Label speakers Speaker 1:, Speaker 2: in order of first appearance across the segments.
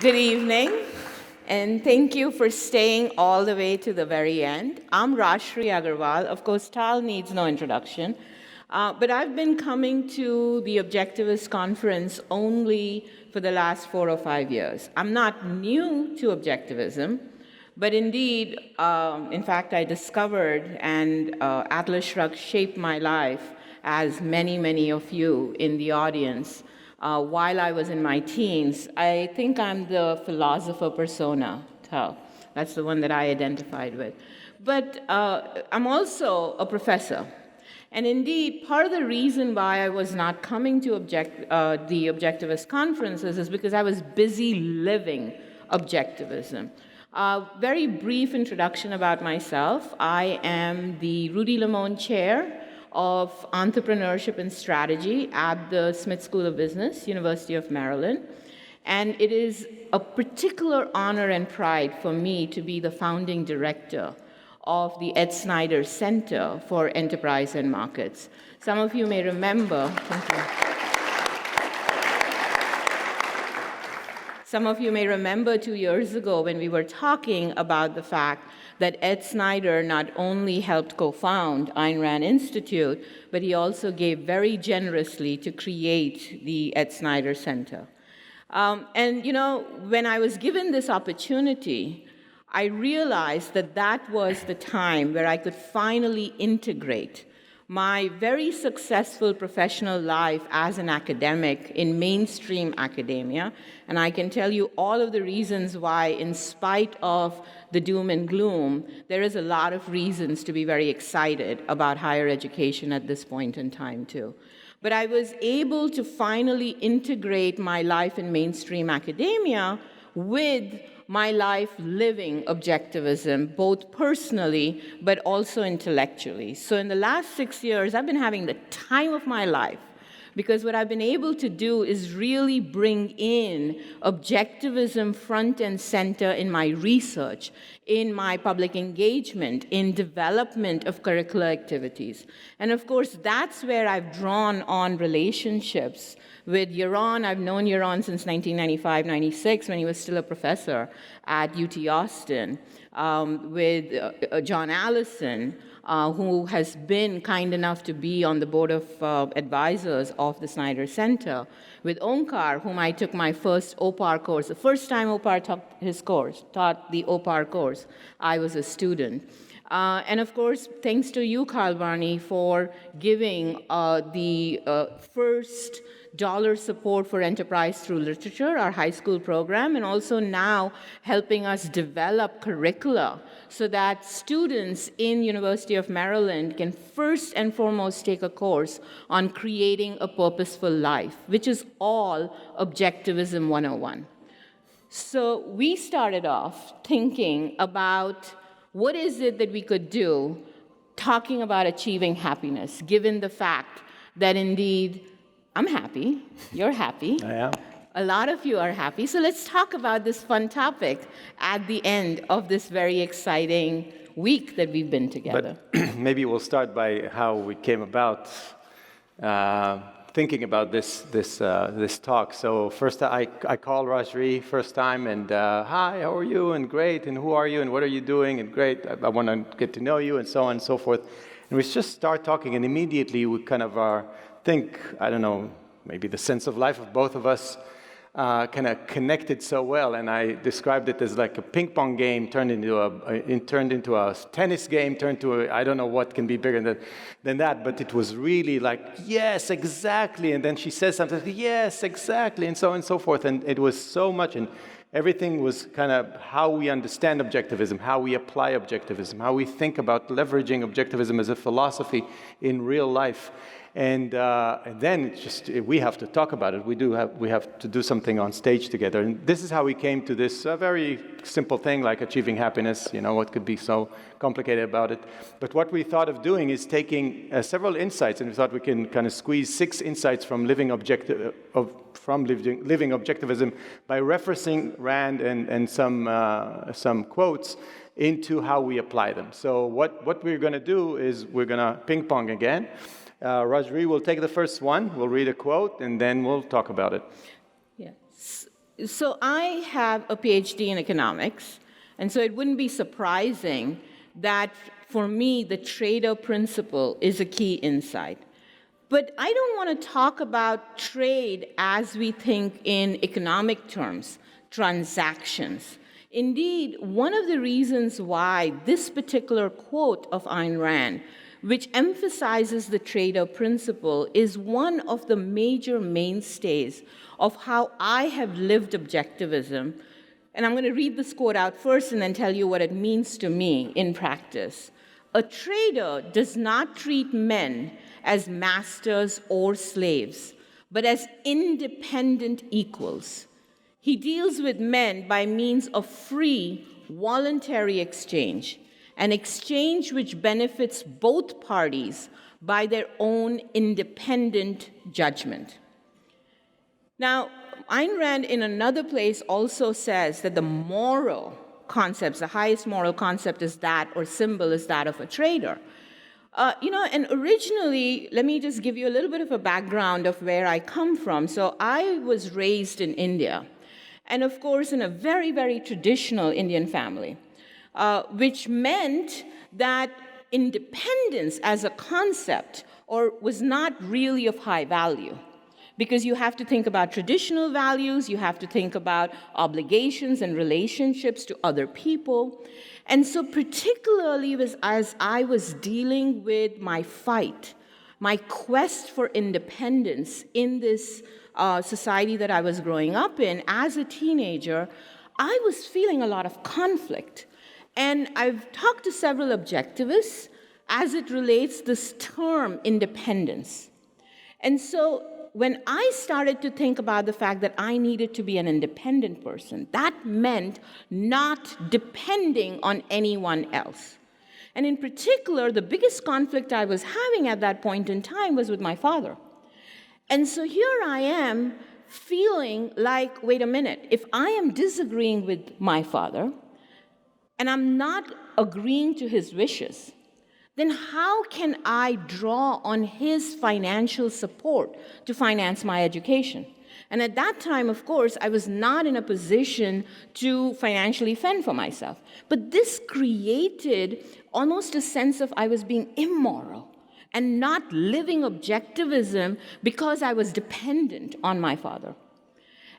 Speaker 1: Good evening, and thank you for staying all the way to the very end. I'm Rashri Agarwal. Of course, Tal needs no introduction, but I've been coming to the Objectivist Conference only for the last 4 or 5 years. I'm not new to Objectivism, but indeed, in fact, I discovered and Atlas Shrugged shaped my life, as many, many of you in the audience, while I was in my teens. I think I'm the philosopher persona, Tal. That's the one that I identified with. But I'm also a professor. And indeed, part of the reason why I was not coming to the Objectivist conferences is because I was busy living objectivism. Very brief introduction about myself. I am the Rudy Limon Chair of Entrepreneurship and Strategy at the Smith School of Business, University of Maryland. And it is a particular honor and pride for me to be the founding director of the Ed Snyder Center for Enterprise and Markets. Some of you may remember, thank you. Some of you may remember 2 years ago when we were talking about the fact that Ed Snyder not only helped co-found Ayn Rand Institute, but he also gave very generously to create the Ed Snyder Center. And you know, when I was given this opportunity, I realized that that was the time where I could finally integrate my very successful professional life as an academic in mainstream academia. And I can tell you all of the reasons why, in spite of the doom and gloom, there is a lot of reasons to be very excited about higher education at this point in time, too. But I was able to finally integrate my life in mainstream academia with my life living objectivism, both personally but also intellectually. So in the last 6 years, I've been having the time of my life, because what I've been able to do is really bring in objectivism front and center in my research, in my public engagement, in development of curricular activities. And of course, that's where I've drawn on relationships with Yaron. I've known Yaron since 1995-96, when he was still a professor at UT Austin, with John Allison, who has been kind enough to be on the board of advisors of the Snyder Center, with Onkar, whom I took my first OPAR course. The first time OPAR taught the OPAR course, I was a student. And of course, thanks to you, Karl Barney, for giving the first dollar support for enterprise through literature, our high school program, and also now helping us develop curricula so that students in University of Maryland can first and foremost take a course on creating a purposeful life, which is all Objectivism 101. So we started off thinking about what is it that we could do talking about achieving happiness, given the fact that indeed I'm happy, you're happy.
Speaker 2: I am.
Speaker 1: A lot of you are happy. So let's talk about this fun topic at the end of this very exciting week that we've been together.
Speaker 2: But maybe we'll start by how we came about thinking about this talk. So first, I called Rajri first time, and hi, how are you? And great. And who are you? And what are you doing? And great. I want to get to know you, and so on and so forth. And we just start talking, and immediately we kind of think, I don't know, maybe the sense of life of both of us kind of connected so well. And I described it as like a ping pong game turned into a tennis game, turned to I don't know what can be bigger than that. But it was really like, yes, exactly. And then she says something, yes, exactly, and so on and so forth. And it was so much. And everything was kind of how we understand objectivism, how we apply objectivism, how we think about leveraging objectivism as a philosophy in real life. And then it's just, we have to talk about it. We have to do something on stage together. And this is how we came to this very simple thing like achieving happiness. You know, what could be so complicated about it? But what we thought of doing is taking several insights, and we thought we can kind of squeeze 6 insights from living objectivism by referencing Rand and some quotes into how we apply them. So what we're going to do is we're going to ping pong again. Rajri will take the first one. We'll read a quote, and then we'll talk about it.
Speaker 1: Yes. So I have a PhD in economics, and so it wouldn't be surprising that for me, the trader principle is a key insight. But I don't want to talk about trade as we think in economic terms, transactions. Indeed, one of the reasons why this particular quote of Ayn Rand, which emphasizes the trader principle, is one of the major mainstays of how I have lived objectivism. And I'm going to read this quote out first and then tell you what it means to me in practice. A trader does not treat men as masters or slaves, but as independent equals. He deals with men by means of free, voluntary exchange, an exchange which benefits both parties by their own independent judgment. Now, Ayn Rand in another place also says that the moral concepts, the highest moral concept is that, or symbol is that of a trader. And originally, let me just give you a little bit of a background of where I come from. So I was raised in India, and of course in a very, very traditional Indian family, which meant that independence as a concept was not really of high value. Because you have to think about traditional values, you have to think about obligations and relationships to other people. And so particularly as I was dealing with my fight, my quest for independence in this society that I was growing up in as a teenager, I was feeling a lot of conflict. And I've talked to several objectivists as it relates this term independence. And so when I started to think about the fact that I needed to be an independent person, that meant not depending on anyone else. And in particular, the biggest conflict I was having at that point in time was with my father. And so here I am feeling like, wait a minute, if I am disagreeing with my father and I'm not agreeing to his wishes, then how can I draw on his financial support to finance my education? And at that time, of course, I was not in a position to financially fend for myself. But this created almost a sense of I was being immoral and not living objectivism because I was dependent on my father.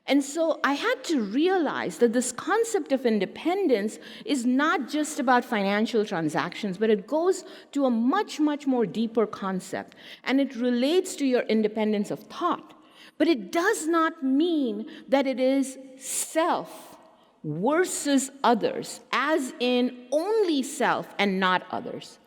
Speaker 1: And so I had to realize that this concept of independence is not just about financial transactions, but it goes to a much, much more deeper concept. And it relates to your independence of thought. But it does not mean that it is self versus others, as in only self and not others.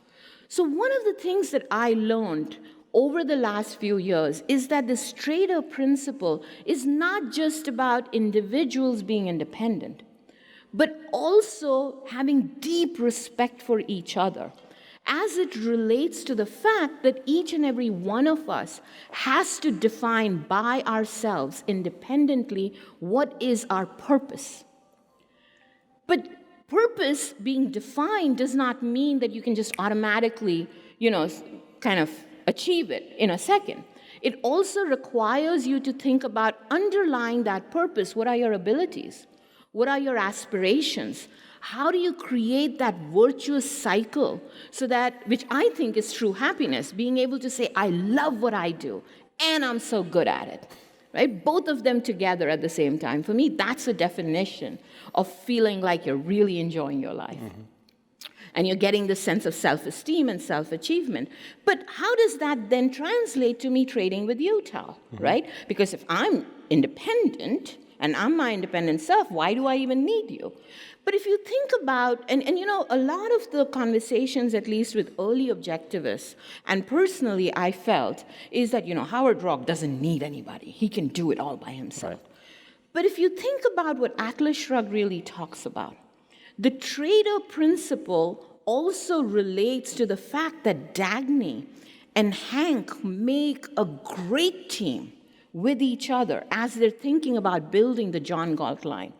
Speaker 1: So one of the things that I learned over the last few years is that this trader principle is not just about individuals being independent, but also having deep respect for each other as it relates to the fact that each and every one of us has to define by ourselves independently what is our purpose. But purpose being defined does not mean that you can just automatically, kind of achieve it in a second. It also requires you to think about underlying that purpose. What are your abilities? What are your aspirations? How do you create that virtuous cycle so that, which I think is true happiness, being able to say, I love what I do, and I'm so good at it, right? Both of them together at the same time. For me, that's a definition of feeling like you're really enjoying your life. Mm-hmm. And you're getting this sense of self-esteem and self-achievement. But how does that then translate to me trading with you, Tal, right? Because if I'm independent and I'm my independent self, why do I even need you? But if you think about, and a lot of the conversations, at least with early objectivists, and personally I felt, is that, Howard Roark doesn't need anybody. He can do it all by himself. Right. But if you think about what Atlas Shrugged really talks about, the trader principle also relates to the fact that Dagny and Hank make a great team with each other as they're thinking about building the John Galt line.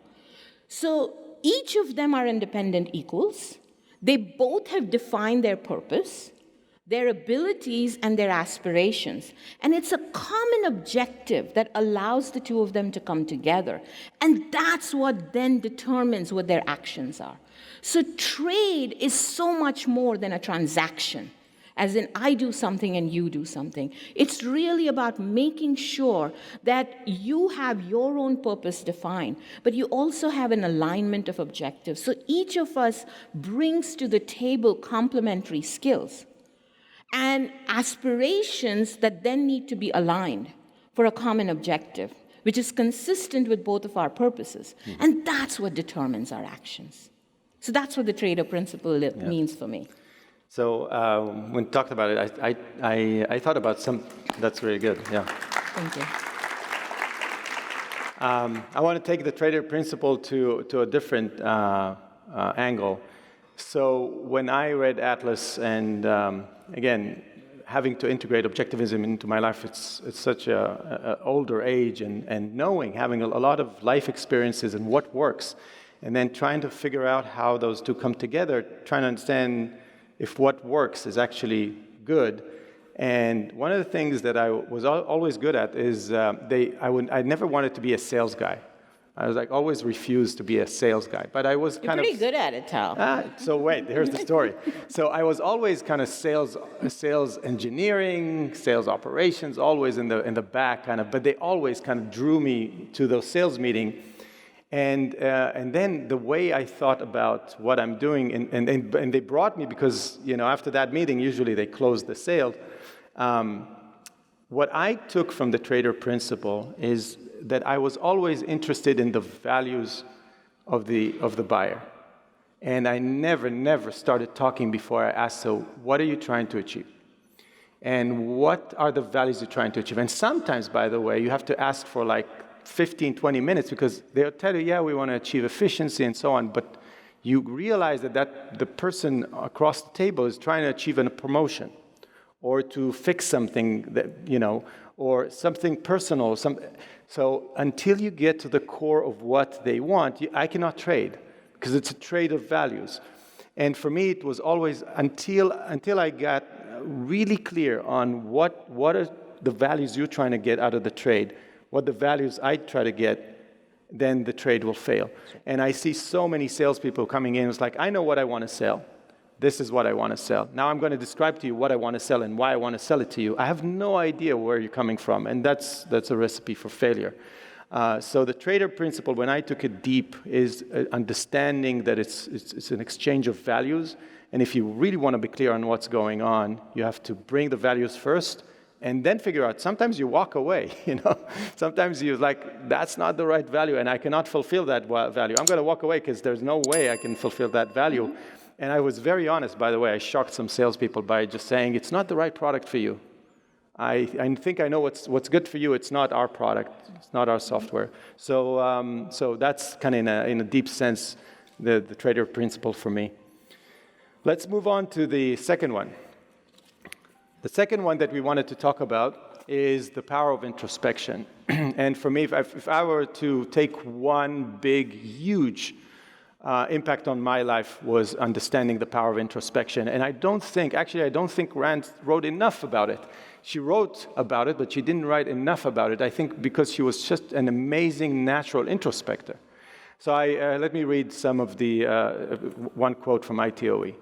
Speaker 1: So each of them are independent equals. They both have defined their purpose. their abilities and their aspirations. And it's a common objective that allows the two of them to come together. And that's what then determines what their actions are. So trade is so much more than a transaction, as in I do something and you do something. It's really about making sure that you have your own purpose defined, but you also have an alignment of objectives. So each of us brings to the table complementary skills and aspirations that then need to be aligned for a common objective, which is consistent with both of our purposes. And that's what determines our actions. So that's what the trader principle means for me.
Speaker 2: So when we talked about it, I thought about some. That's really good. Yeah.
Speaker 1: Thank you.
Speaker 2: I want to take the trader principle to a different angle. So when I read Atlas, and again, having to integrate objectivism into my life, it's such a older age, and knowing, having a lot of life experiences and what works, and then trying to figure out how those two come together, trying to understand if what works is actually good. And one of the things that I was always good at is I never wanted to be a sales guy. I was like always refused to be a sales guy, but I was
Speaker 1: You're pretty good at it, Tal.
Speaker 2: So wait, here's the story. So I was always kind of sales engineering, sales operations, always in the back kind of. But they always kind of drew me to those sales meetings. And then the way I thought about what I'm doing, and they brought me because after that meeting, usually they close the sale. What I took from the trader principle is that I was always interested in the values of the buyer, and I never started talking before I asked, so what are you trying to achieve? And what are the values you're trying to achieve? And sometimes, by the way, you have to ask for like 15, 20 minutes because they'll tell you, yeah, we want to achieve efficiency and so on, but you realize that the person across the table is trying to achieve a promotion or to fix something that, or something personal. So until you get to the core of what they want, I cannot trade because it's a trade of values. And for me, it was always until I got really clear on what are the values you're trying to get out of the trade, what the values I try to get, then the trade will fail. And I see so many salespeople coming in. It's like, I know what I want to sell. This is what I want to sell. Now I'm going to describe to you what I want to sell and why I want to sell it to you. I have no idea where you're coming from, and that's a recipe for failure. So the trader principle, when I took it deep, is understanding that it's an exchange of values. And if you really want to be clear on what's going on, you have to bring the values first and then figure out. Sometimes you walk away, Sometimes you're like, that's not the right value, and I cannot fulfill that value. I'm going to walk away because there's no way I can fulfill that value. And I was very honest, by the way. I shocked some salespeople by just saying, it's not the right product for you. I think I know what's good for you. It's not our product. It's not our software. So that's kind of in a deep sense the trader principle for me. Let's move on to the second one. The second one that we wanted to talk about is the power of introspection. And for me, if I were to take one big, huge impact on my life was understanding the power of introspection. And I don't think Rand wrote enough about it. She wrote about it, but she didn't write enough about it, I think because she was just an amazing natural introspector. So let me read some of the one quote from ITOE.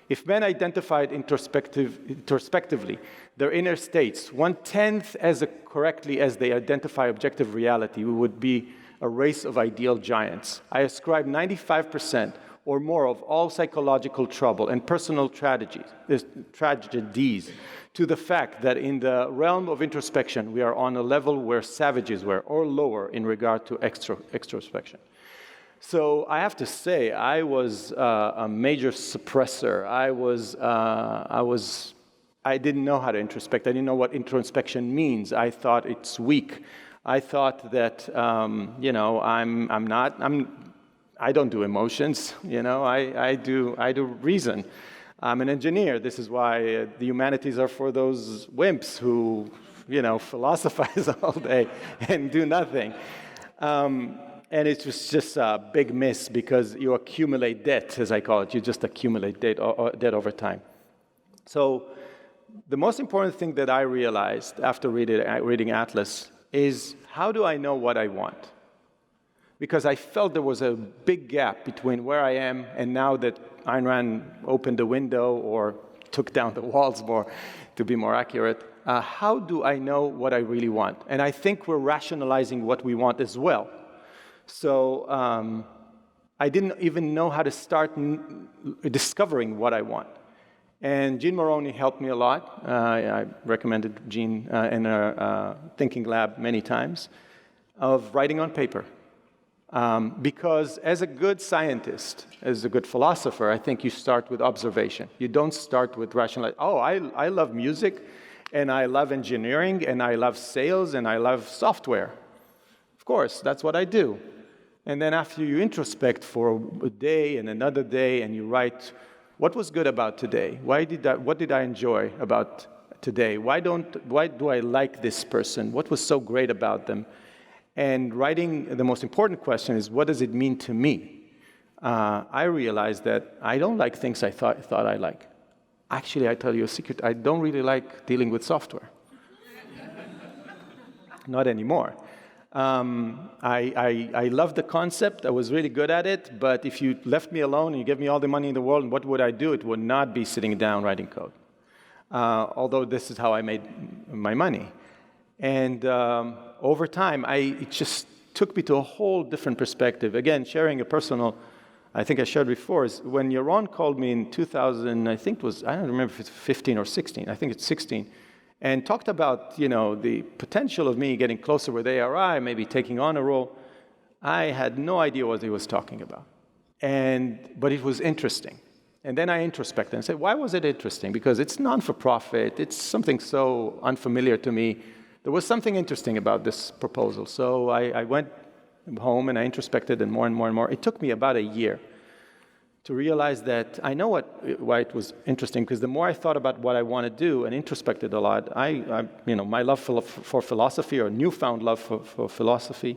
Speaker 2: If men identified introspectively their inner states 1/10 as correctly as they identify objective reality, we would be a race of ideal giants. I ascribe 95% or more of all psychological trouble and personal tragedies to the fact that in the realm of introspection, we are on a level where savages were, or lower in regard to extrospection. So I have to say, I was a major suppressor. I didn't know how to introspect. I didn't know what introspection means. I thought it's weak. I thought that, I don't do emotions, I do reason. I'm an engineer. This is why the humanities are for those wimps who, philosophize all day and do nothing. And it's just a big miss because you accumulate debt, as I call it. You just accumulate debt over time. So the most important thing that I realized after reading Atlas is, how do I know what I want? Because I felt there was a big gap between where I am and now that Ayn Rand opened the window or took down the walls more, to be more accurate. How do I know what I really want? And I think we're rationalizing what we want as well. So I didn't even know how to start discovering what I want. And Gene Moroney helped me a lot. I recommended Gene in our thinking lab many times, of writing on paper. Because as a good scientist, as a good philosopher, I think you start with observation. You don't start with rationalization. Oh, I love music, and I love engineering, and I love sales, and I love software. Of course, that's what I do. And then after you introspect for a day and another day, and you write, what was good about today? What did I enjoy about today? Why do I like this person? What was so great about them? And writing, the most important question is, what does it mean to me? I realized that I don't like things I thought I like. Actually, I tell you a secret, I don't really like dealing with software. Not anymore. I love the concept, I was really good at it, but if you left me alone and you gave me all the money in the world, what would I do? It would not be sitting down writing code. Although this is how I made my money. And over time, it just took me to a whole different perspective. Again, sharing a personal, I think I shared before, is when Yaron called me in 2000, I think it was, I don't remember if it's 15 or 16, I think it's 16, and talked about, the potential of me getting closer with ARI, maybe taking on a role. I had no idea what he was talking about. But it was interesting. And then I introspected and said, why was it interesting? Because it's non-for-profit, it's something so unfamiliar to me. There was something interesting about this proposal. So I went home and I introspected and more and more and more. It took me about a year to realize that I know why it was interesting, because the more I thought about what I want to do and introspected a lot, my love for philosophy, or newfound love for philosophy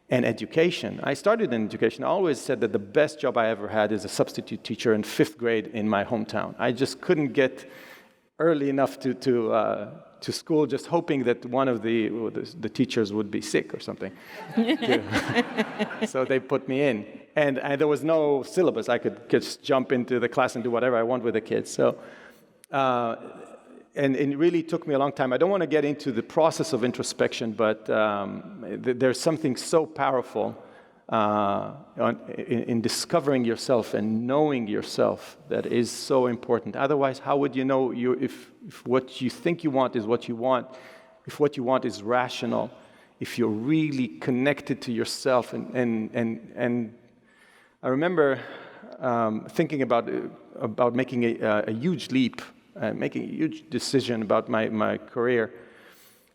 Speaker 2: and education. I started in education. I always said that the best job I ever had is a substitute teacher in 5th grade in my hometown. I just couldn't get early enough to school, just hoping that one of the teachers would be sick or something. So they put me in. And there was no syllabus. I could just jump into the class and do whatever I want with the kids. So, and it really took me a long time. I don't want to get into the process of introspection, but there's something so powerful in discovering yourself and knowing yourself that is so important. Otherwise, how would you know if what you think you want is what you want, if what you want is rational, if you're really connected to yourself? And I remember thinking about making a huge leap, making a huge decision about my career.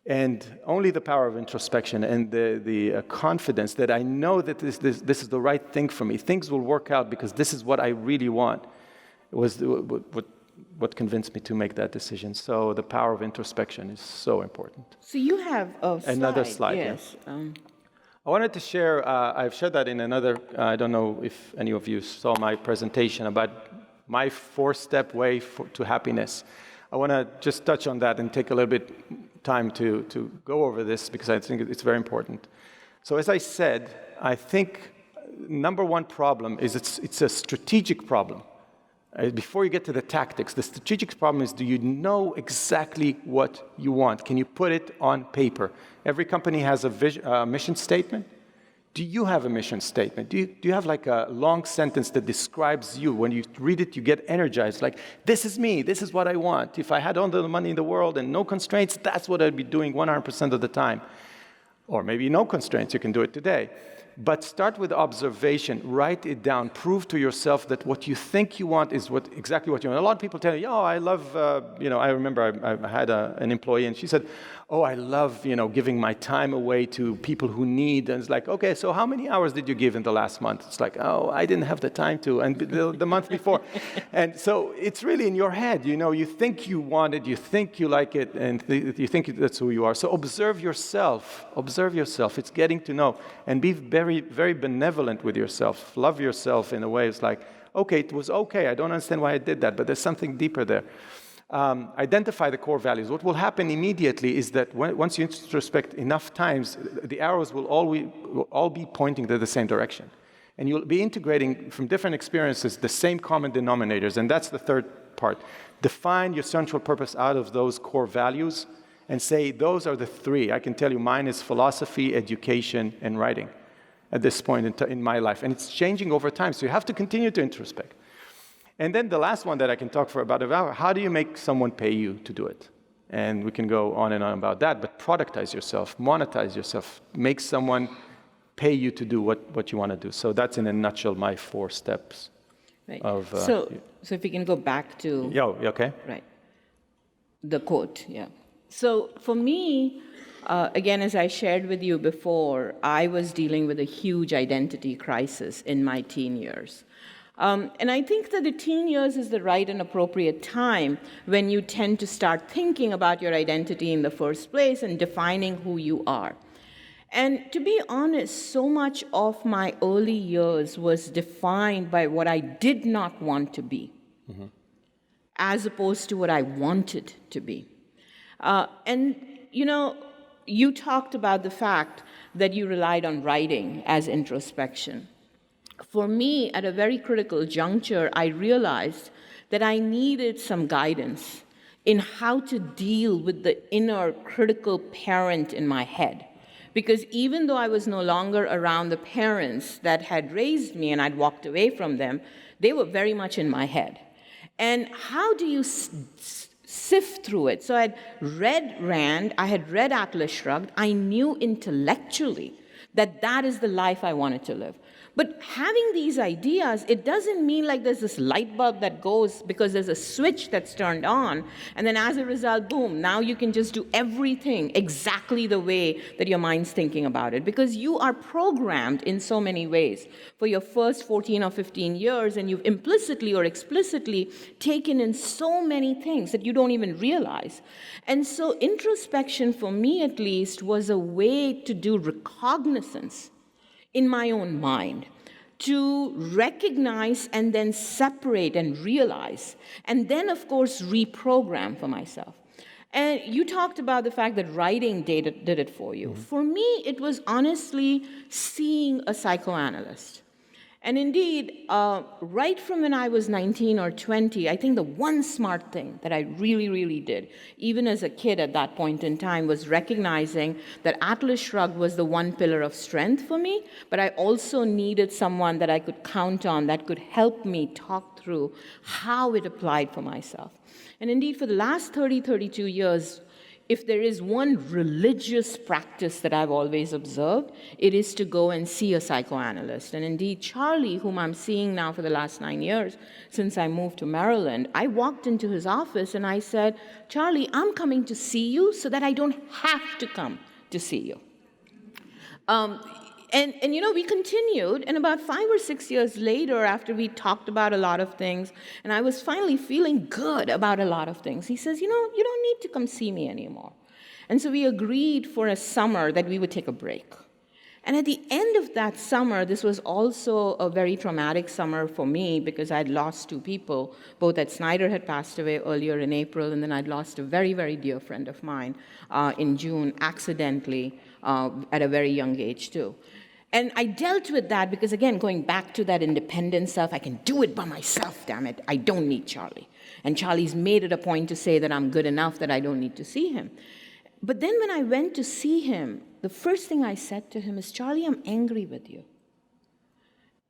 Speaker 2: And only the power of introspection and the confidence that I know that this is the right thing for me. Things will work out because this is what I really want. It was what convinced me to make that decision. So the power of introspection is so important.
Speaker 1: So you have
Speaker 2: another slide.
Speaker 1: Yes.
Speaker 2: Yeah. I wanted to share, I've shared that in another, I don't know if any of you saw my presentation about my 4-step way to happiness. I want to just touch on that and take a little bit time to go over this, because I think it's very important. So as I said, I think number one problem is it's a strategic problem. Before you get to the tactics, the strategic problem is, do you know exactly what you want? Can you put it on paper? Every company has a mission statement. Do you have a mission statement? Do you have like a long sentence that describes you? When you read it, you get energized, like, this is me, this is what I want. If I had all the money in the world and no constraints, that's what I'd be doing 100% of the time. Or maybe no constraints, you can do it today. But start with observation, write it down, prove to yourself that what you think you want is exactly what you want. A lot of people tell you, oh, I love, I remember I had an employee and she said, oh, I love, giving my time away to people who need. And it's like, okay, so how many hours did you give in the last month? It's like, oh, I didn't have the time to, and the month before. And so it's really in your head, you think you want it, you think you like it, and you think that's who you are. So observe yourself. It's getting to know, and be very, very benevolent with yourself. Love yourself in a way. It's like, okay, it was okay. I don't understand why I did that, but there's something deeper there. Identify the core values. What will happen immediately is that once you introspect enough times, the arrows will all be pointing to the same direction. And you'll be integrating from different experiences the same common denominators, and that's the third part. Define your central purpose out of those core values and say, those are the three. I can tell you mine is philosophy, education, and writing at this point in my life. And it's changing over time, so you have to continue to introspect. And then the last one that I can talk for about an hour, how do you make someone pay you to do it? And we can go on and on about that, but productize yourself, monetize yourself, make someone pay you to do what you want to do. So that's in a nutshell my 4 steps.
Speaker 1: Right.
Speaker 2: Of,
Speaker 1: so if we can go back to...
Speaker 2: you okay?
Speaker 1: Right. The quote, yeah. So for me, again, as I shared with you before, I was dealing with a huge identity crisis in my teen years. And I think that the teen years is the right and appropriate time when you tend to start thinking about your identity in the first place and defining who you are. And to be honest, so much of my early years was defined by what I did not want to be, as opposed to what I wanted to be. And, you talked about the fact that you relied on writing as introspection. For me, at a very critical juncture, I realized that I needed some guidance in how to deal with the inner critical parent in my head. Because even though I was no longer around the parents that had raised me and I'd walked away from them, they were very much in my head. And how do you sift through it? So I'd read Rand, I had read Atlas Shrugged, I knew intellectually that that is the life I wanted to live. But having these ideas, it doesn't mean like there's this light bulb that goes because there's a switch that's turned on, and then as a result, boom, now you can just do everything exactly the way that your mind's thinking about it, because you are programmed in so many ways for your first 14 or 15 years, and you've implicitly or explicitly taken in so many things that you don't even realize. And so introspection, for me at least, was a way to do recognizance in my own mind, to recognize and then separate and realize, and then, of course, reprogram for myself. And you talked about the fact that writing did it for you. For me, it was honestly seeing a psychoanalyst. And indeed, right from when I was 19 or 20, I think the one smart thing that I really, really did, even as a kid at that point in time, was recognizing that Atlas Shrugged was the one pillar of strength for me, but I also needed someone that I could count on that could help me talk through how it applied for myself. And indeed, for the last 32 years, if there is one religious practice that I've always observed, it is to go and see a psychoanalyst. And indeed, Charlie, whom I'm seeing now for the last 9 years, since I moved to Maryland, I walked into his office and I said, Charlie, I'm coming to see you so that I don't have to come to see you. And we continued, and about 5 or 6 years later, after we talked about a lot of things, and I was finally feeling good about a lot of things, he says, you don't need to come see me anymore. And so we agreed for a summer that we would take a break. And at the end of that summer, this was also a very traumatic summer for me because I'd lost 2 people. Both Ed Snider had passed away earlier in April, and then I'd lost a very, very dear friend of mine in June, accidentally, at a very young age too. And I dealt with that because, again, going back to that independent self, I can do it by myself, damn it. I don't need Charlie. And Charlie's made it a point to say that I'm good enough that I don't need to see him. But then when I went to see him, the first thing I said to him is, Charlie, I'm angry with you.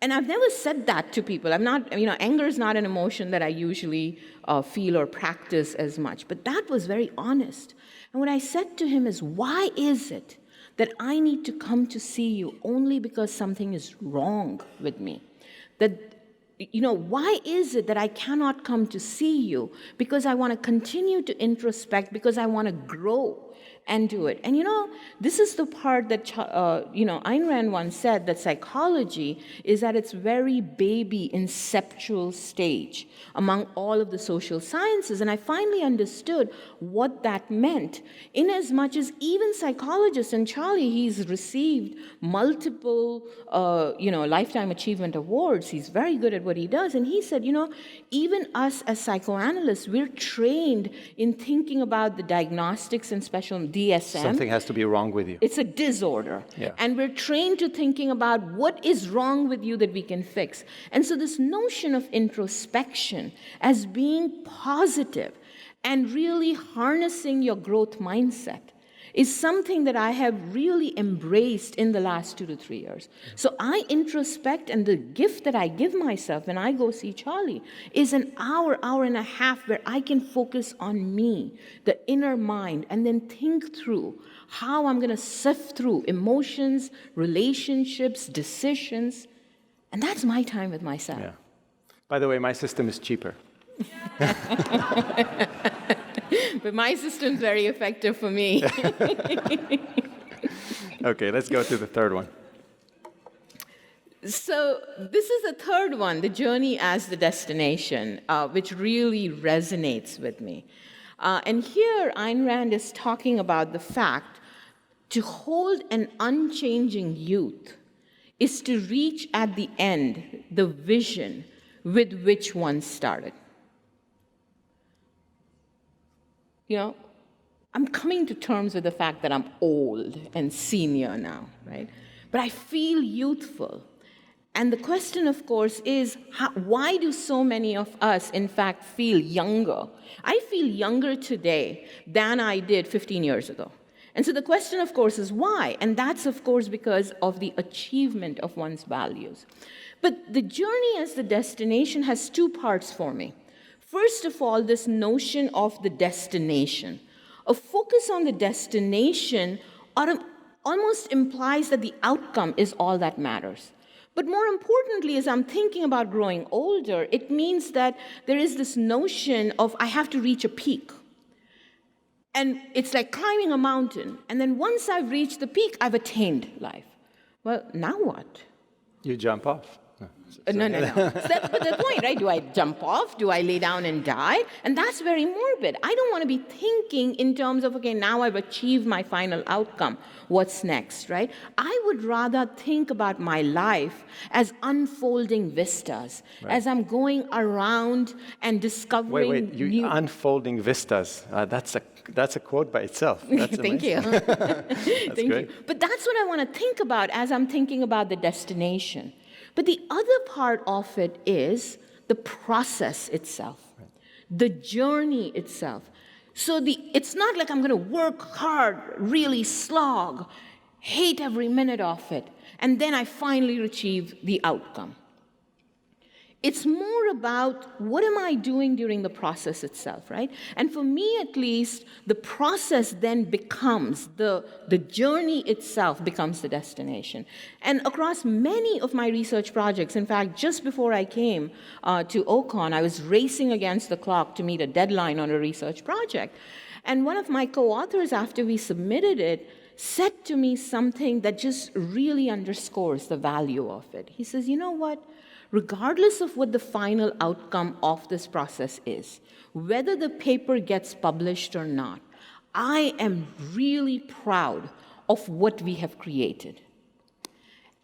Speaker 1: And I've never said that to people. I'm not, anger is not an emotion that I usually feel or practice as much. But that was very honest. And what I said to him is, why is it that I need to come to see you only because something is wrong with me? Why is it that I cannot come to see you because I want to continue to introspect, because I want to grow and do it. And this is the part that, Ayn Rand once said, that psychology is at its very baby inceptual stage among all of the social sciences. And I finally understood what that meant, in as much as even psychologists, and Charlie, he's received multiple, Lifetime Achievement Awards. He's very good at what he does. And he said, even us as psychoanalysts, we're trained in thinking about the diagnostics and special DSM.
Speaker 2: Something has to be wrong with you.
Speaker 1: It's a disorder.
Speaker 2: Yeah.
Speaker 1: And we're trained to thinking about what is wrong with you that we can fix. And so this notion of introspection as being positive and really harnessing your growth mindset is something that I have really embraced in the last 2 to 3 years. So I introspect, and the gift that I give myself when I go see Charlie is an hour and a half where I can focus on me, the inner mind, and then think through how I'm going to sift through emotions, relationships, decisions. And that's my time with myself.
Speaker 2: Yeah. By the way, my system is cheaper.
Speaker 1: But my system's very effective for me.
Speaker 2: Okay, let's go to the third one.
Speaker 1: So this is the third one, the journey as the destination, which really resonates with me. And here Ayn Rand is talking about the fact to hold an unchanging youth is to reach at the end the vision with which one started. I'm coming to terms with the fact that I'm old and senior now, right? But I feel youthful. And the question, of course, is why do so many of us, in fact, feel younger? I feel younger today than I did 15 years ago. And so the question, of course, is why? And that's, of course, because of the achievement of one's values. But the journey as the destination has two parts for me. First of all, this notion of the destination. A focus on the destination almost implies that the outcome is all that matters. But more importantly, as I'm thinking about growing older, it means that there is this notion of I have to reach a peak. And it's like climbing a mountain. And then once I've reached the peak, I've attained life. Well, now what?
Speaker 2: You jump off.
Speaker 1: No. So that's the point, right? Do I jump off? Do I lay down and die? And that's very morbid. I don't want to be thinking in terms of, okay, now I've achieved my final outcome. What's next, right? I would rather think about my life as unfolding vistas, as I'm going around and discovering
Speaker 2: Wait, you unfolding vistas. That's a quote by itself. That's
Speaker 1: Thank you.
Speaker 2: Thank
Speaker 1: you. But that's what I want to think about as I'm thinking about the destination. But the other part of it is the process itself, the journey itself. So it's not like I'm going to work hard, really slog, hate every minute of it, and then I finally achieve the outcome. It's more about what am I doing during the process itself, right? And for me, at least, the process then becomes, the journey itself becomes the destination. And across many of my research projects, in fact, just before I came to OCON, I was racing against the clock to meet a deadline on a research project. And one of my co-authors, after we submitted it, said to me something that just really underscores the value of it. He says, you know what? Regardless of what the final outcome of this process is, whether the paper gets published or not, I am really proud of what we have created.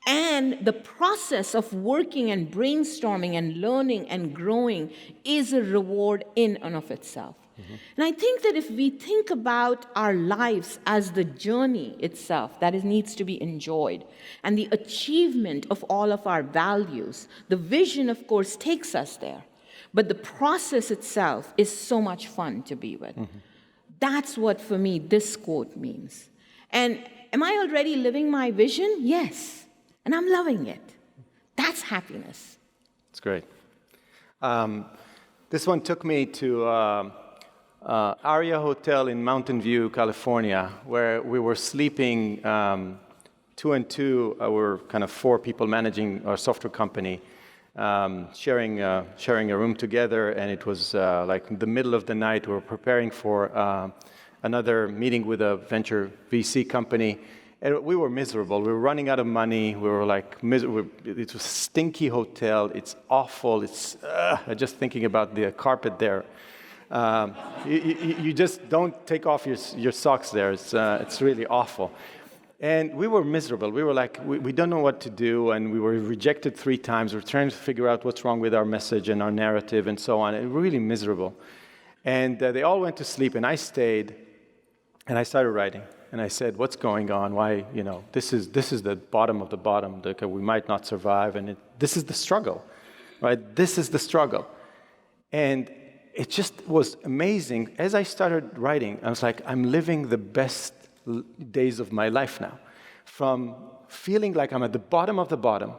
Speaker 1: And the process of working and brainstorming and learning and growing is a reward in and of itself. Mm-hmm. And I think that if we think about our lives as the journey itself, that it needs to be enjoyed, and the achievement of all of our values, the vision, of course, takes us there. But the process itself is so much fun to be with. Mm-hmm. That's what, for me, this quote means. And am I already living my vision? Yes. And I'm loving it. That's happiness.
Speaker 2: That's great. This one took me to Aria Hotel in Mountain View, California, where we were sleeping 2 and 2. We're kind of 4 people managing our software company, sharing a room together, and it was like the middle of the night. We were preparing for another meeting with a venture VC company. And we were miserable. We were running out of money. We were like miserable. It was a stinky hotel. It's awful. It's just thinking about the carpet there. You just don't take off your socks there. It's really awful. And we were miserable. We were like, we don't know what to do, and we were rejected 3 times. We're trying to figure out what's wrong with our message and our narrative and so on. And really miserable. And they all went to sleep, and I stayed, and I started writing. And I said, what's going on? Why, this is the bottom of the bottom. We might not survive, and this is the struggle, right? This is the struggle. And it just was amazing. As I started writing, I was like, I'm living the best days of my life now. From feeling like I'm at the bottom of the bottom,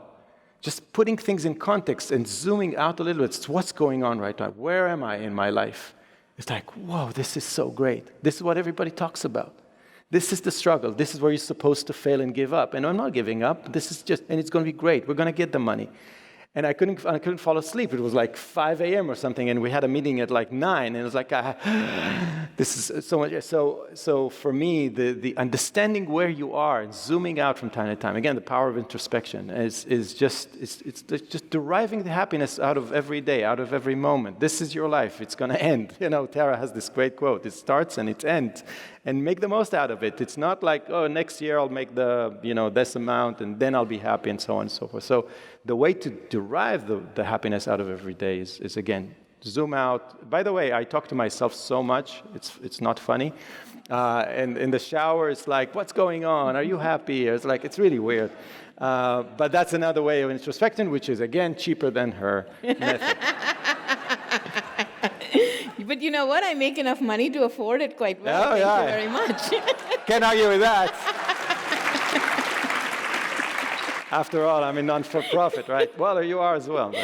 Speaker 2: just putting things in context and zooming out a little bit. It's what's going on right now. Where am I in my life? It's like, whoa, this is so great. This is what everybody talks about. This is the struggle. This is where you're supposed to fail and give up. And I'm not giving up. This is just, and it's going to be great. We're going to get the money. And I couldn't fall asleep. It was like 5 a.m. or something, and we had a meeting at like 9, and it was like, this is so much. So for me, the understanding where you are and zooming out from time to time, again, the power of introspection is just deriving the happiness out of every day, out of every moment. This is your life. It's going to end. Tara has this great quote. It starts and it ends. And make the most out of it. It's not like, oh, next year I'll make this amount and then I'll be happy and so on and so forth. So the way to derive the happiness out of every day is again, zoom out. By the way, I talk to myself so much, it's not funny. And in the shower, it's like, what's going on? Are you happy? It's really weird. But that's another way of introspection, which is, again, cheaper than her method.
Speaker 1: But you know what? I make enough money to afford it quite well. Thank you very much.
Speaker 2: Can't argue with that. After all, I'm a non-for-profit, right? Well, you are as well.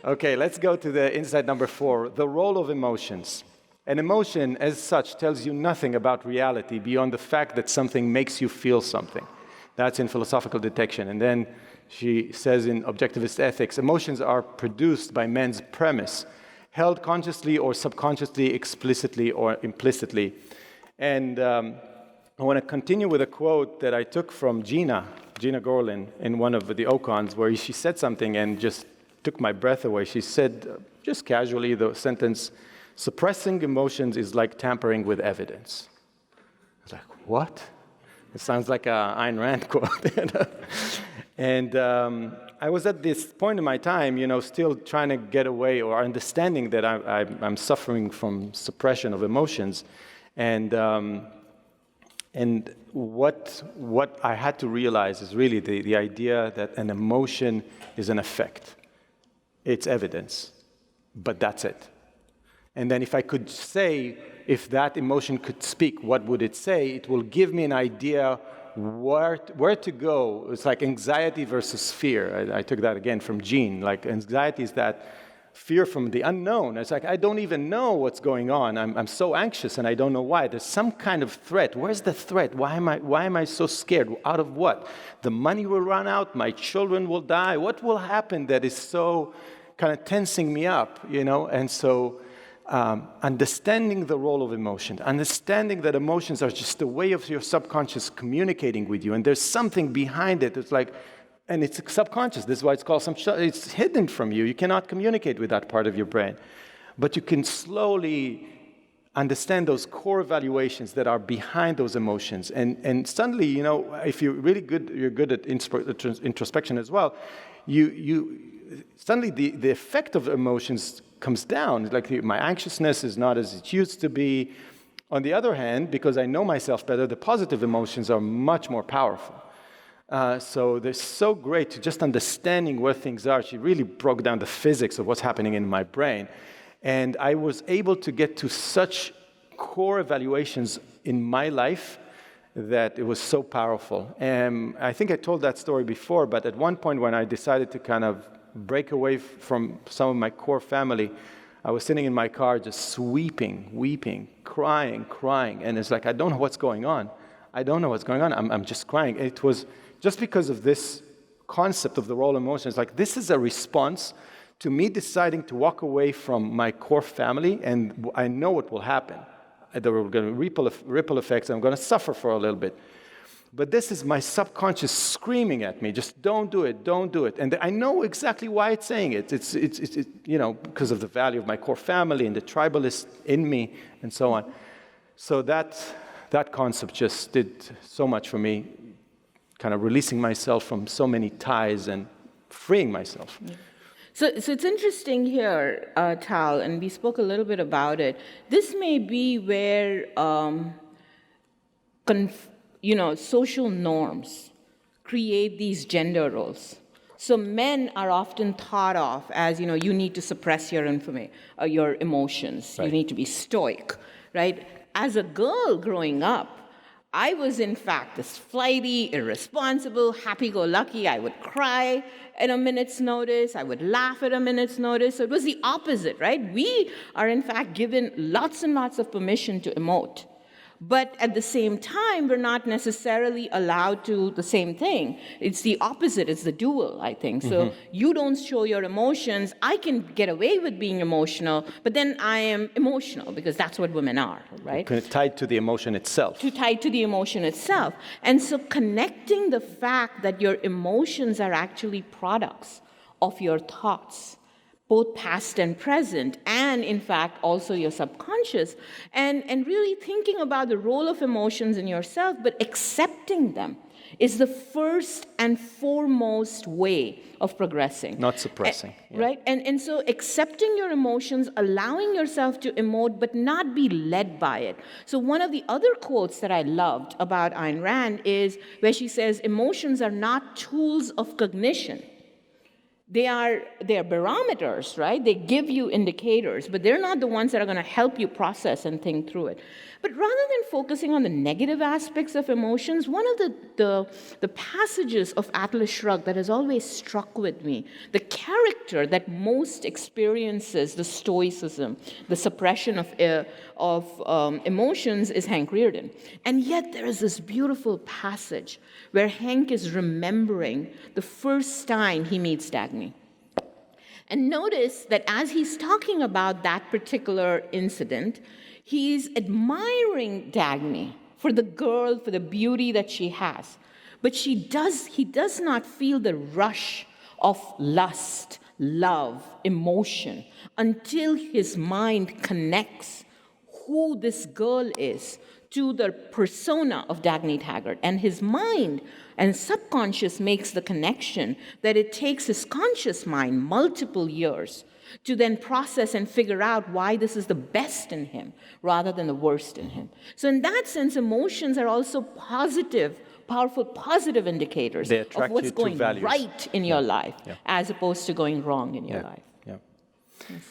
Speaker 2: Okay, let's go to the insight number 4, the role of emotions. An emotion, as such, tells you nothing about reality beyond the fact that something makes you feel something. That's in philosophical detection. And then she says in objectivist ethics, emotions are produced by man's premise, held consciously or subconsciously, explicitly or implicitly. And I want to continue with a quote that I took from Gina Gorlin in one of the Ocons, where she said something and just took my breath away. She said, just casually, the sentence, suppressing emotions is like tampering with evidence. I was like, what? It sounds like an Ayn Rand quote. And I was at this point in my time, still trying to get away or understanding that I'm suffering from suppression of emotions. And what I had to realize is really the idea that an emotion is an effect. It's evidence, but that's it. And then if I could say, if that emotion could speak, what would it say? It will give me an idea where to go. It's like anxiety versus fear. I took that again from Jean. Like anxiety is that fear from the unknown. It's like, I don't even know what's going on. I'm so anxious and I don't know why. There's some kind of threat. Where's the threat? Why am I so scared? Out of what? The money will run out. My children will die. What will happen that is so kind of tensing me up, And so understanding the role of emotion, understanding that emotions are just a way of your subconscious communicating with you, and there's something behind it. It's like, and it's subconscious. This is why it's called it's hidden from you. You cannot communicate with that part of your brain. But you can slowly understand those core evaluations that are behind those emotions. And suddenly, if you're good at introspection as well, suddenly the effect of emotions comes down. Like my anxiousness is not as it used to be. On the other hand, because I know myself better, the positive emotions are much more powerful. So they're so great to just understanding where things are. She really broke down the physics of what's happening in my brain. And I was able to get to such core evaluations in my life that it was so powerful. And I think I told that story before, but at one point when I decided to kind of break away from some of my core family, I was sitting in my car just weeping, crying. And it's like, I don't know what's going on. I'm just crying. It was just because of this concept of the role of emotions. Like, this is a response to me deciding to walk away from my core family, and I know what will happen. there were going to be ripple effects. I'm going to suffer for a little bit. But this is my subconscious screaming at me, just don't do it, don't do it. And I know exactly why it's saying it. It's because of the value of my core family and the tribalist in me and so on. So that concept just did so much for me, kind of releasing myself from so many ties and freeing myself.
Speaker 1: Yeah. So it's interesting here, Tal, and we spoke a little bit about it. This may be where social norms create these gender roles. So men are often thought of as, you need to suppress your emotions.
Speaker 2: Right.
Speaker 1: You need to be stoic, right? As a girl growing up, I was in fact this flighty, irresponsible, happy-go-lucky. I would cry at a minute's notice. I would laugh at a minute's notice. So it was the opposite, right? We are in fact given lots and lots of permission to emote. But at the same time, we're not necessarily allowed to the same thing. It's the opposite. It's the dual, I think. So you don't show your emotions. I can get away with being emotional, but then I am emotional because that's what women are, right?
Speaker 2: Kind of tied to the emotion itself.
Speaker 1: Tied to the emotion itself. And so connecting the fact that your emotions are actually products of your thoughts, both past and present, and in fact also your subconscious, and really thinking about the role of emotions in yourself, but accepting them is the first and foremost way of progressing.
Speaker 2: Not suppressing.
Speaker 1: Right? And so accepting your emotions, allowing yourself to emote, but not be led by it. So one of the other quotes that I loved about Ayn Rand is where she says, emotions are not tools of cognition. They are barometers, right? They give you indicators, but they're not the ones that are going to help you process and think through it. But rather than focusing on the negative aspects of emotions, one of the passages of Atlas Shrugged that has always struck with me, the character that most experiences the stoicism, the suppression of emotions is Hank Rearden. And yet there is this beautiful passage where Hank is remembering the first time he meets Dagny. And notice that as he's talking about that particular incident, he's admiring Dagny for the girl, for the beauty that she has. But he does not feel the rush of lust, love, emotion, until his mind connects who this girl is to the persona of Dagny Taggart. And his mind and subconscious makes the connection that it takes his conscious mind multiple years to then process and figure out why this is the best in him rather than the worst in him. So in that sense, emotions are also powerful positive indicators of what's going right in your life as opposed to going wrong in your life.
Speaker 2: Yeah.
Speaker 1: Yes.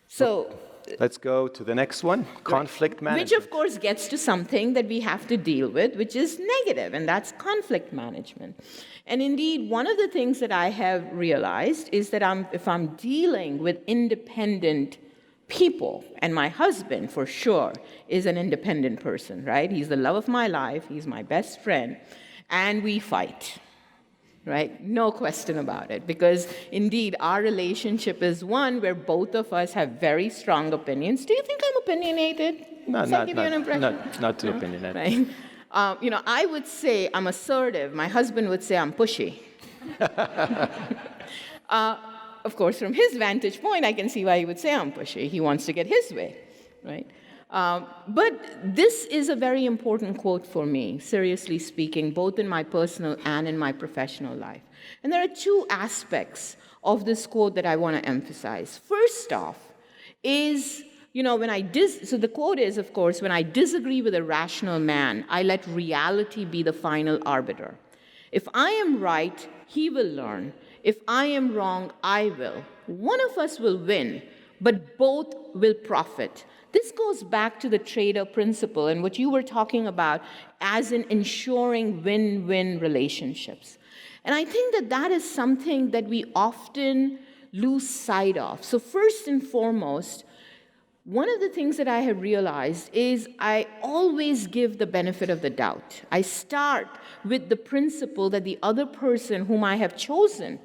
Speaker 1: So
Speaker 2: let's go to the next one, conflict management.
Speaker 1: Which, of course, gets to something that we have to deal with, which is negative, and that's conflict management. And indeed, one of the things that I have realized is that if I'm dealing with independent people, and my husband, for sure, is an independent person, right? He's the love of my life, he's my best friend, and we fight. Right? No question about it. Because indeed, our relationship is one where both of us have very strong opinions. Do you think I'm opinionated?
Speaker 2: Not too opinionated.
Speaker 1: Right? I would say I'm assertive. My husband would say I'm pushy. Of course, from his vantage point, I can see why he would say I'm pushy. He wants to get his way. Right? But this is a very important quote for me, seriously speaking, both in my personal and in my professional life. And there are two aspects of this quote that I want to emphasize. First off is, so the quote is, of course, when I disagree with a rational man, I let reality be the final arbiter. If I am right, he will learn. If I am wrong, I will. One of us will win, but both will profit. This goes back to the trader principle and what you were talking about as in ensuring win-win relationships. And I think that is something that we often lose sight of. So first and foremost, one of the things that I have realized is I always give the benefit of the doubt. I start with the principle that the other person whom I have chosen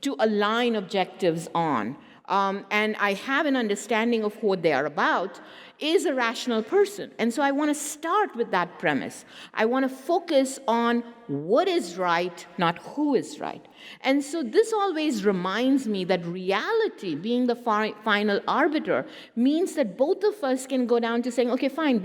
Speaker 1: to align objectives on and I have an understanding of what they are about, is a rational person. And so I want to start with that premise. I want to focus on what is right, not who is right. And so this always reminds me that reality, being the final arbiter, means that both of us can go down to saying, okay, fine,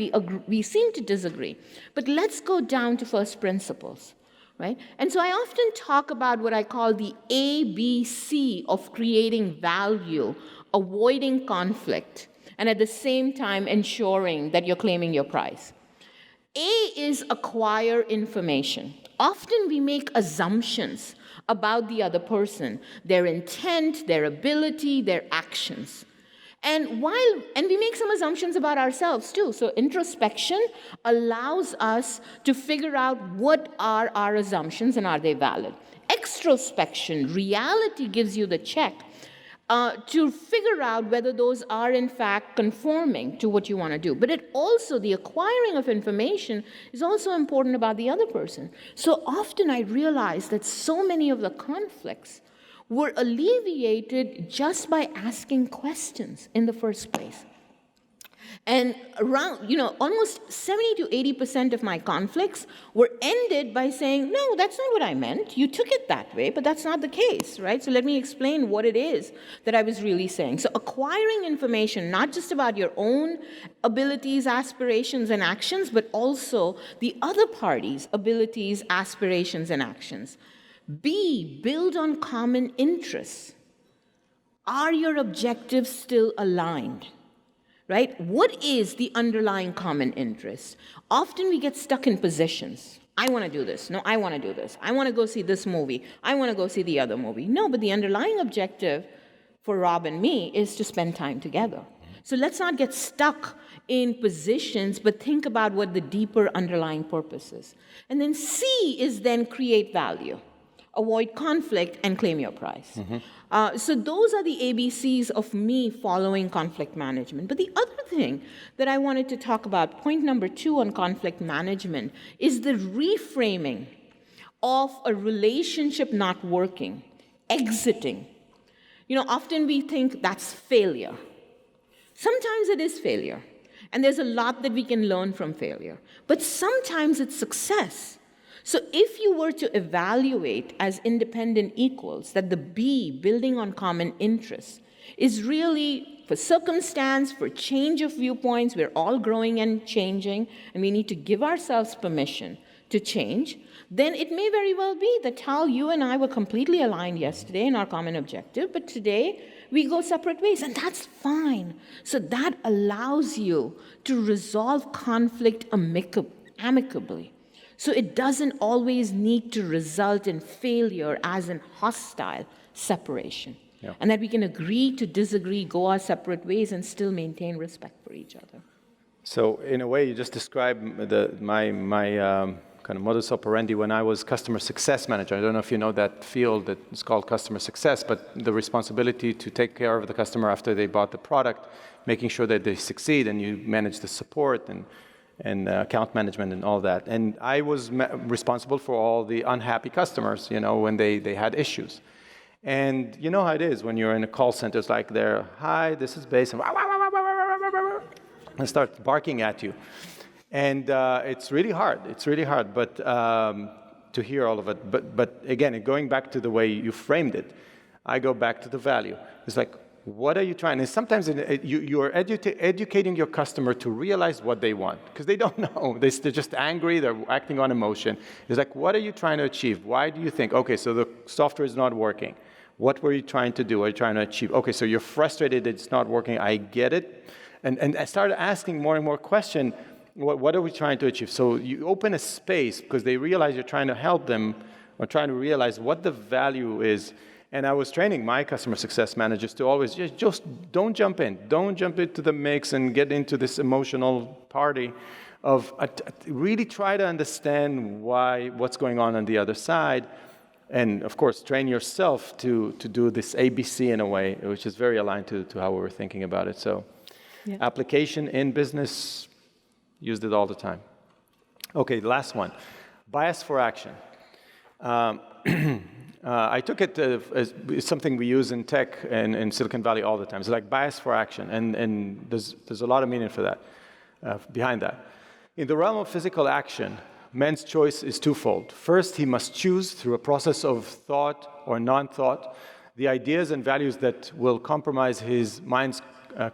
Speaker 1: we seem to disagree, but let's go down to first principles. Right? And so I often talk about what I call the ABC of creating value, avoiding conflict, and at the same time ensuring that you're claiming your prize. A is acquire information. Often we make assumptions about the other person, their intent, their ability, their actions. And we make some assumptions about ourselves too. So introspection allows us to figure out what are our assumptions and are they valid. Extrospection, reality, gives you the check to figure out whether those are in fact conforming to what you want to do. But the acquiring of information is also important about the other person. So often I realize that so many of the conflicts were alleviated just by asking questions in the first place. And around, almost 70 to 80% of my conflicts were ended by saying, no, that's not what I meant. You took it that way, but that's not the case, right? So let me explain what it is that I was really saying. So acquiring information, not just about your own abilities, aspirations, and actions, but also the other party's abilities, aspirations, and actions. B, build on common interests. Are your objectives still aligned? Right? What is the underlying common interest? Often we get stuck in positions. I want to do this. No, I want to do this. I want to go see this movie. I want to go see the other movie. No, but the underlying objective for Rob and me is to spend time together. So let's not get stuck in positions, but think about what the deeper underlying purpose is. And then C is then create value. Avoid conflict, and claim your prize. So those are the ABCs of me following conflict management. But the other thing that I wanted to talk about, point number 2 on conflict management, is the reframing of a relationship not working, exiting. Often we think that's failure. Sometimes it is failure, and there's a lot that we can learn from failure. But sometimes it's success. So if you were to evaluate as independent equals that the B, building on common interests, is really for circumstance, for change of viewpoints, we're all growing and changing, and we need to give ourselves permission to change, then it may very well be that Tal, you and I were completely aligned yesterday in our common objective, but today we go separate ways, and that's fine. So that allows you to resolve conflict amicably. So it doesn't always need to result in failure as in hostile separation. Yeah. And that we can agree to disagree, go our separate ways, and still maintain respect for each other.
Speaker 2: So in a way, you just described my kind of modus operandi when I was customer success manager. I don't know if you know that field that is called customer success, but the responsibility to take care of the customer after they bought the product, making sure that they succeed, and you manage the support and account management and all that. And I was responsible for all the unhappy customers, when they had issues. And you know how it is when you're in a call center, it's like they're, hi, this is Base, and start barking at you. And it's really hard. It's really hard, but to hear all of it. But again, going back to the way you framed it, I go back to the value. It's like, what are you trying? And sometimes you are educating your customer to realize what they want, because they don't know. They're just angry. They're acting on emotion. It's like, what are you trying to achieve? Why do you think, okay, so the software is not working. What were you trying to do? What are you trying to achieve? Okay, so you're frustrated that it's not working. I get it. And I started asking more and more questions. What are we trying to achieve? So you open a space because they realize you're trying to help them or trying to realize what the value is. And I was training my customer success managers to always just don't jump in. Don't jump into the mix and get into this emotional party of really try to understand what's going on the other side. And of course, train yourself to do this ABC in a way, which is very aligned to how we were thinking about it. So yeah. Application in business, used it all the time. Okay, last one, bias for action. I took it as something we use in tech and in Silicon Valley all the time. It's like bias for action, and there's a lot of meaning for that, behind that. In the realm of physical action, man's choice is twofold. First, he must choose through a process of thought or non-thought the ideas and values that will compromise his mind's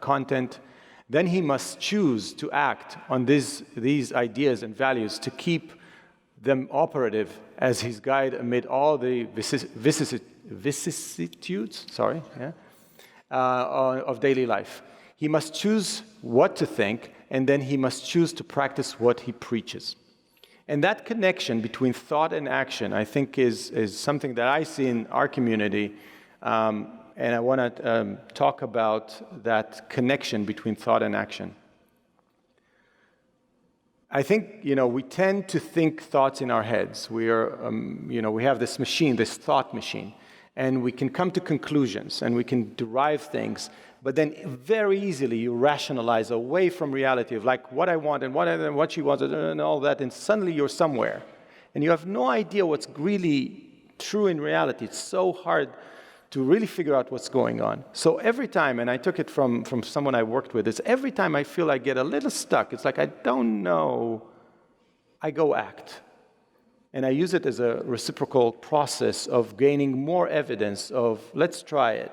Speaker 2: content. Then he must choose to act on these ideas and values to keep them operative as his guide amid all the vicissitudes of daily life. He must choose what to think, and then he must choose to practice what he preaches. And that connection between thought and action, I think, is something that I see in our community, and I want to talk about that connection between thought and action. I think, we tend to think thoughts in our heads. We are, we have this machine, this thought machine, and we can come to conclusions and we can derive things, but then very easily you rationalize away from reality of like what I want and what she wants and all that, and suddenly you're somewhere, and you have no idea what's really true in reality. It's so hard to really figure out what's going on. So every time, and I took it from someone I worked with, is every time I feel I get a little stuck, it's like I don't know, I go act. And I use it as a reciprocal process of gaining more evidence of, let's try it.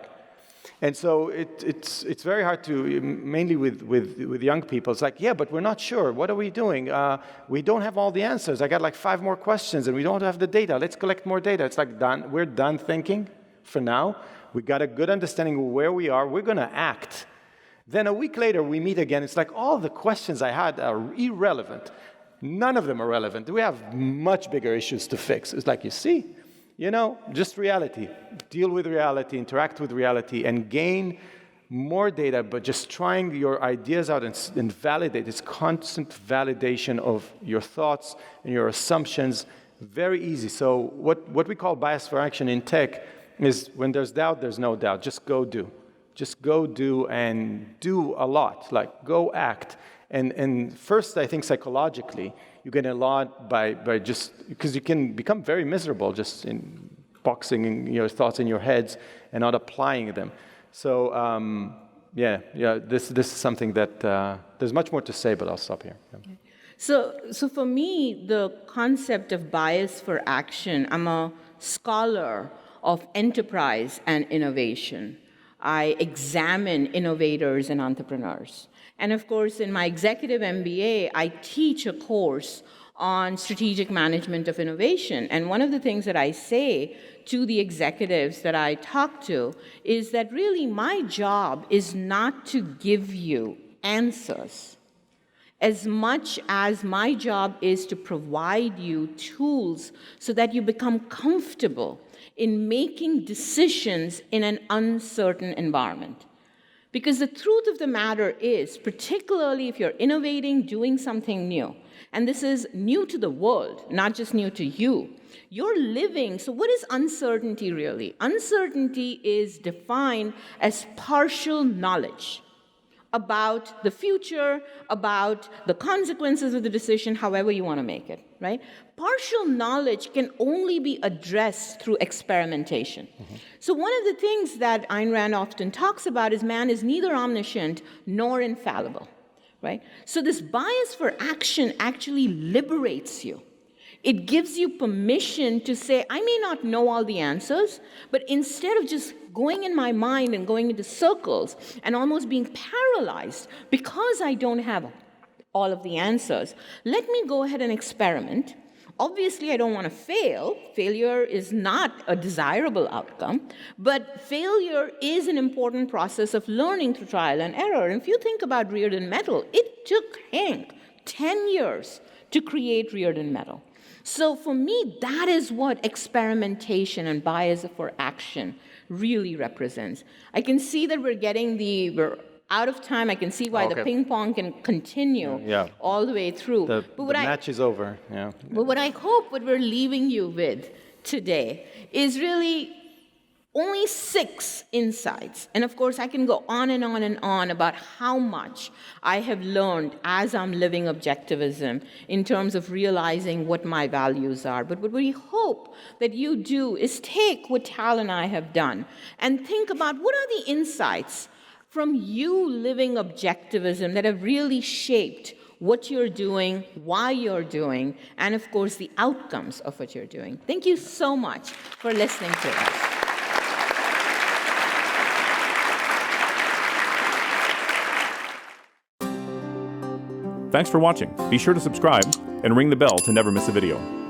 Speaker 2: And so it's very hard to, mainly with young people, it's like, yeah, but we're not sure. What are we doing? We don't have all the answers. I got like 5 more questions, and we don't have the data. Let's collect more data. It's like done. We're done thinking. For now, we got a good understanding of where we are. We're going to act. Then a week later, we meet again. It's like all the questions I had are irrelevant. None of them are relevant. We have much bigger issues to fix. It's like, you see, just reality. Deal with reality, interact with reality, and gain more data, but just trying your ideas out and validate. It's constant validation of your thoughts and your assumptions. Very easy. So what we call bias for action in tech is when there's doubt, there's no doubt. Just go do. Just go do and do a lot. Like, go act. And first, I think psychologically, you get a lot by just, because you can become very miserable just in boxing your thoughts in your heads and not applying them. So, this is something that there's much more to say, but I'll stop here. Yeah.
Speaker 1: Okay. So for me, the concept of bias for action, I'm a scholar of enterprise and innovation. I examine innovators and entrepreneurs. And of course, in my executive MBA, I teach a course on strategic management of innovation. And one of the things that I say to the executives that I talk to is that really my job is not to give you answers, as much as my job is to provide you tools so that you become comfortable in making decisions in an uncertain environment. Because the truth of the matter is, particularly if you're innovating, doing something new, and this is new to the world, not just new to you, you're living. So what is uncertainty really? Uncertainty is defined as partial knowledge about the future, about the consequences of the decision, however you want to make it, right? Partial knowledge can only be addressed through experimentation. Mm-hmm. So one of the things that Ayn Rand often talks about is man is neither omniscient nor infallible, right? So this bias for action actually liberates you. It gives you permission to say, I may not know all the answers, but instead of just going in my mind and going into circles and almost being paralyzed because I don't have all of the answers, let me go ahead and experiment. Obviously, I don't want to fail. Failure is not a desirable outcome, but failure is an important process of learning through trial and error. And if you think about Reardon Metal, it took Hank 10 years to create Reardon Metal. So for me, that is what experimentation and bias for action really represents. I can see that we're out of time. I can see why the ping pong can continue all the way through.
Speaker 2: The match is over. Yeah.
Speaker 1: But what I hope what we're leaving you with today is really Only 6 insights. And of course, I can go on and on and on about how much I have learned as I'm living objectivism in terms of realizing what my values are. But what we hope that you do is take what Tal and I have done and think about what are the insights from you living objectivism that have really shaped what you're doing, why you're doing, and of course, the outcomes of what you're doing. Thank you so much for listening to us.
Speaker 3: Thanks for watching. Be sure to subscribe and ring the bell to never miss a video.